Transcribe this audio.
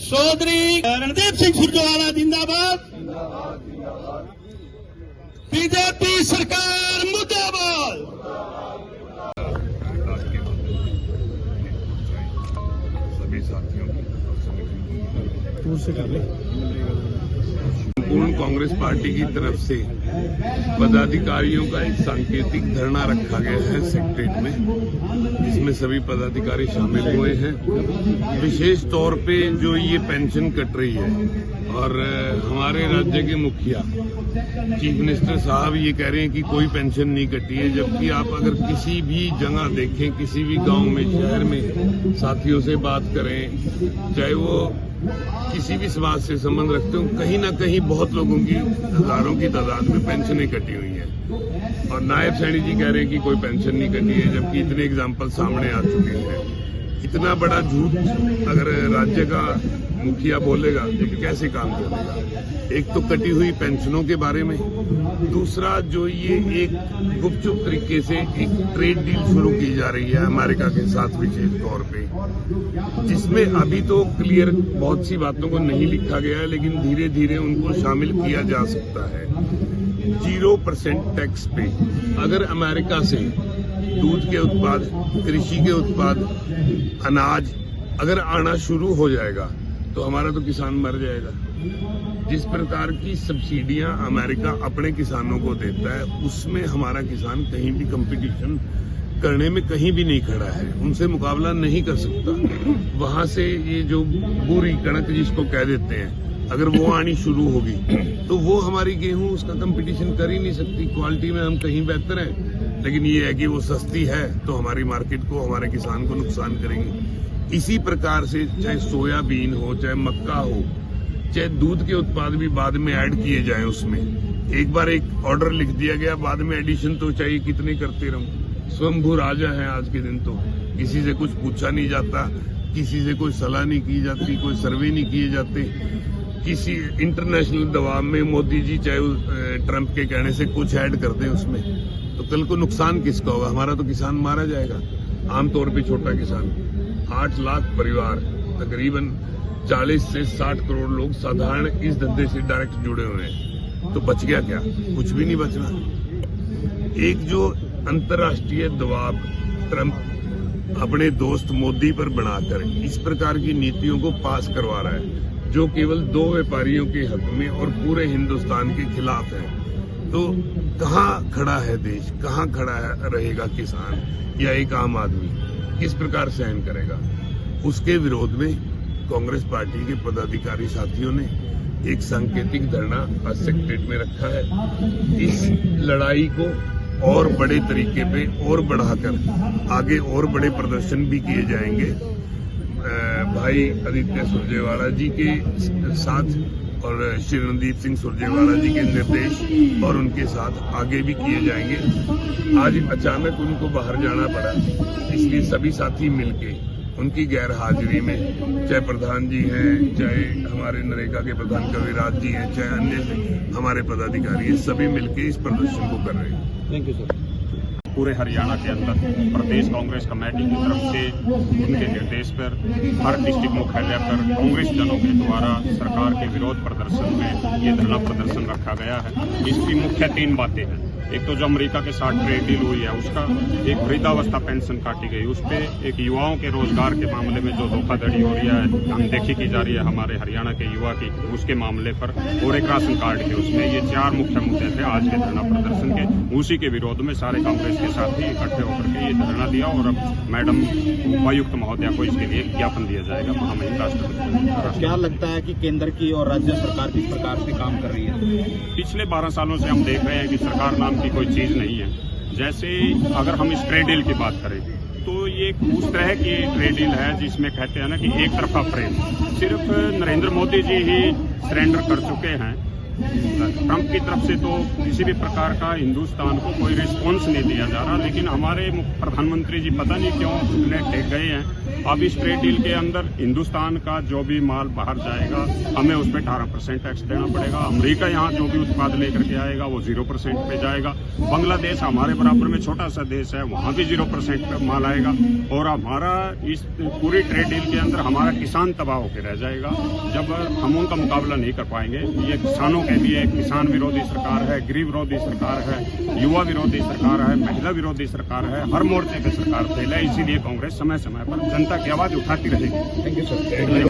चौधरी रणदीप सिंह सुरजेवाला जिंदाबाद, बीजेपी सरकार मुर्दाबाद। सभी साथियों दूर से कर ले। संपूर्ण कांग्रेस पार्टी की तरफ से पदाधिकारियों का एक सांकेतिक धरना रखा गया है सेक्रेटरीट में, जिसमें सभी पदाधिकारी शामिल हुए हैं। विशेष तौर पे जो ये पेंशन कट रही है और हमारे राज्य के मुखिया चीफ मिनिस्टर साहब ये कह रहे हैं कि कोई पेंशन नहीं कटी है, जबकि आप अगर किसी भी जगह देखें, किसी भी गांव में, शहर में साथियों से बात करें, चाहे वो किसी भी समाज से संबंध रखते हो, कहीं ना कहीं बहुत लोगों की, हजारों की तादाद में पेंशनें कटी हुई हैं। और नायब सैनी जी कह रहे हैं कि कोई पेंशन नहीं कटी है, जबकि इतने एग्जाम्पल सामने आ चुके हैं। इतना बड़ा झूठ अगर राज्य का मुखिया बोलेगा तो कैसे काम चलेगा? एक तो कटी हुई पेंशनों के बारे में, दूसरा जो ये एक गुपचुप तरीके से एक ट्रेड डील शुरू की जा रही है अमेरिका के साथ विशेष तौर पे, जिसमें अभी तो क्लियर बहुत सी बातों को नहीं लिखा गया है, लेकिन धीरे धीरे उनको शामिल किया जा सकता है। 0% टैक्स पे अगर अमेरिका से दूध के उत्पाद, कृषि के उत्पाद, अनाज अगर आना शुरू हो जाएगा तो हमारा तो किसान मर जाएगा। जिस प्रकार की सब्सिडियां अमेरिका अपने किसानों को देता है, उसमें हमारा किसान कहीं भी कंपटीशन करने में कहीं भी नहीं खड़ा है, उनसे मुकाबला नहीं कर सकता। वहां से ये जो बुरी कणक जिसको कह देते हैं, अगर वो आनी शुरू होगी तो वो हमारी गेहूं उसका कंपटीशन कर ही नहीं सकती। क्वालिटी में हम कहीं बेहतर हैं, लेकिन ये है कि वो सस्ती है तो हमारी मार्केट को, हमारे किसान को नुकसान करेगी। इसी प्रकार से चाहे सोयाबीन हो, चाहे मक्का हो, चाहे दूध के उत्पाद भी बाद में ऐड किए जाएं उसमें। एक बार एक ऑर्डर लिख दिया गया, बाद में एडिशन तो चाहिए कितने करते रहूं। स्वयंभू राजा है आज के दिन, तो किसी से कुछ पूछा नहीं जाता, किसी से कोई सलाह नहीं की जाती, कोई सर्वे नहीं किए जाते। किसी इंटरनेशनल दबाव में मोदी जी चाहे ट्रंप के कहने से कुछ ऐड कर दें उसमें, तो कल को नुकसान किसका होगा? हमारा तो किसान मारा जाएगा। आमतौर पे छोटा किसान, 8 लाख परिवार, तकरीबन 40 से 60 करोड़ लोग साधारण इस धंधे से डायरेक्ट जुड़े हुए हैं। तो बच गया क्या? कुछ भी नहीं बचना। एक जो अंतर्राष्ट्रीय दबाव ट्रंप अपने दोस्त मोदी पर बनाकर इस प्रकार की नीतियों को पास करवा रहा है, जो केवल 2 व्यापारियों के हक में और पूरे हिंदुस्तान के खिलाफ है, तो कहाँ खड़ा है देश? कहाँ खड़ा रहेगा किसान या एक आम आदमी? किस प्रकार सहन करेगा? उसके विरोध में कांग्रेस पार्टी के पदाधिकारी साथियों ने एक सांकेतिक धरना आज सेक्रेटरीट में रखा है। इस लड़ाई को और बड़े तरीके पे और बढ़ाकर आगे और बड़े प्रदर्शन भी किए जाएंगे। भाई आदित्य सुरजेवाला जी के साथ और श्री रणदीप सिंह सुरजेवाला जी के निर्देश और उनके साथ आगे भी किए जाएंगे। आज अचानक उनको बाहर जाना पड़ा, इसलिए सभी साथी मिलके उनकी गैर हाजिरी में, चाहे प्रधान जी हैं, चाहे हमारे नरेगा के प्रधान कविराज जी हैं, चाहे अन्य हमारे पदाधिकारी हैं, सभी मिलके इस प्रदर्शन को कर रहे हैं। Thank you sir. पूरे हरियाणा के अंदर प्रदेश कांग्रेस कमेटी की तरफ से उनके निर्देश पर हर डिस्ट्रिक्ट मुख्यालय पर कांग्रेस जनों के द्वारा सरकार के विरोध प्रदर्शन में ये धरना प्रदर्शन रखा गया है। इसकी मुख्य 3 बातें हैं। एक तो जो अमेरिका के साथ ट्रेड डील हुई है उसका, एक वृद्धावस्था पेंशन काटी गई उस पर, एक युवाओं के रोजगार के मामले में जो धोखाधड़ी हो रही है, अनदेखी की जा रही है हमारे हरियाणा के युवा की, उसके मामले पर, और एक राशन कार्ड के उसमें। ये 4 मुख्य मुद्दे थे आज के धरना प्रदर्शन के। उसी के विरोध में सारे कांग्रेस के साथी इकट्ठे होकर के ये धरना दिया और अब मैडम उपायुक्त महोदया को इसके लिए ज्ञापन दिया जाएगा महामहिम राष्ट्रपति। क्या लगता है कि केंद्र की और राज्य सरकार किस प्रकार से काम कर रही है? पिछले 12 सालों से हम देख रहे हैं कि सरकार नाम की कोई चीज नहीं है। जैसे अगर हम इस ट्रेड डील की बात करें तो ये उस तरह की ट्रेड डील है जिसमें कहते हैं ना कि एक तरफा प्रेम। सिर्फ नरेंद्र मोदी जी ही सरेंडर कर चुके हैं ट्रंप की तरफ से तो किसी भी प्रकार का हिंदुस्तान को कोई रिस्पॉन्स नहीं दिया जा रहा, लेकिन हमारे प्रधानमंत्री जी पता नहीं क्यों टेक गए हैं। अब इस ट्रेड डील के अंदर हिंदुस्तान का जो भी माल बाहर जाएगा हमें उस पर 18% टैक्स देना पड़ेगा। अमेरिका यहाँ जो भी उत्पाद लेकर के आएगा वो 0% पे जाएगा। बांग्लादेश हमारे बराबर में छोटा सा देश है, वहाँ भी 0% पे माल आएगा। और हमारा इस पूरी ट्रेड डील के अंदर हमारा किसान तबाह होकर रह जाएगा जब हम उनका मुकाबला नहीं कर पाएंगे। ये किसानों के लिए किसान विरोधी सरकार है, गरीब विरोधी सरकार है, युवा विरोधी सरकार है, महिला विरोधी सरकार है, हर मोर्चे पे सरकार फेल है। इसीलिए कांग्रेस समय समय पर जनता की आवाज उठाती रहेगी। Thank you sir.